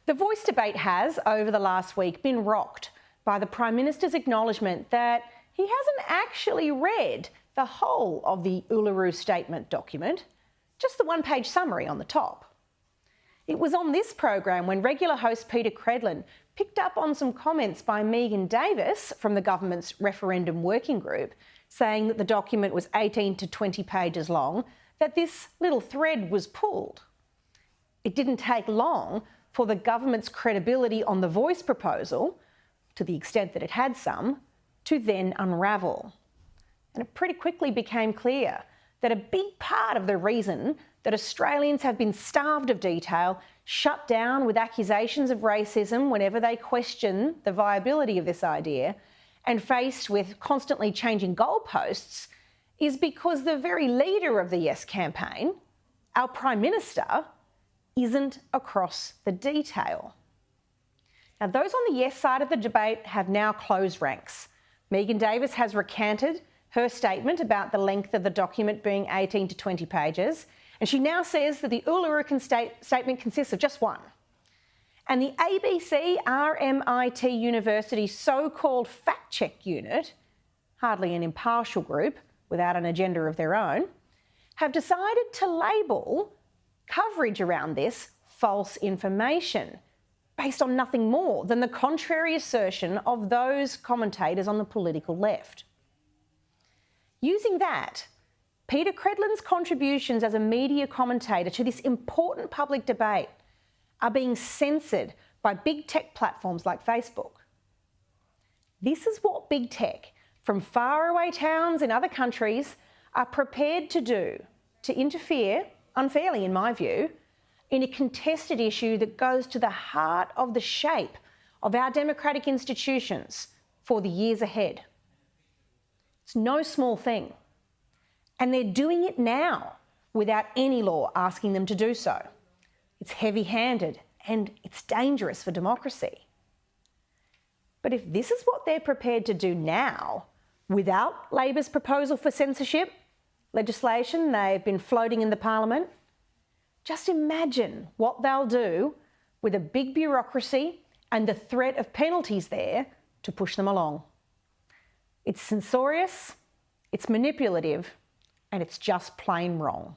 The Voice debate has, over the last week, been rocked by the Prime Minister's acknowledgement that he hasn't actually read the whole of the Uluru Statement document, just the one-page summary on the top. It was on this program when regular host Peter Credlin picked up on some comments by Megan Davis from the government's referendum working group saying that the document was 18 to 20 pages long, that this little thread was pulled. It didn't take long for the government's credibility on the Voice proposal, to the extent that it had some, to then unravel. And it pretty quickly became clear that a big part of the reason that Australians have been starved of detail, shut down with accusations of racism whenever they question the viability of this idea, and faced with constantly changing goalposts, is because the very leader of the Yes campaign, our Prime Minister, isn't across the detail. Now, those on the Yes side of the debate have now closed ranks. Megan Davis has recanted her statement about the length of the document being 18 to 20 pages, and she now says that the Uluru Statement consists of just one. And the ABC RMIT University so-called fact-check unit, hardly an impartial group without an agenda of their own, have decided to label coverage around this false information, based on nothing more than the contrary assertion of those commentators on the political left. Using that, Peter Credlin's contributions as a media commentator to this important public debate are being censored by big tech platforms like Facebook. This is what big tech from faraway towns in other countries are prepared to do to interfere, unfairly in my view, in a contested issue that goes to the heart of the shape of our democratic institutions for the years ahead. It's no small thing. And they're doing it now without any law asking them to do so. It's heavy-handed and it's dangerous for democracy. But if this is what they're prepared to do now, without Labor's proposal for censorship legislation they've been floating in the Parliament, just imagine what they'll do with a big bureaucracy and the threat of penalties there to push them along. It's censorious, it's manipulative, and it's just plain wrong.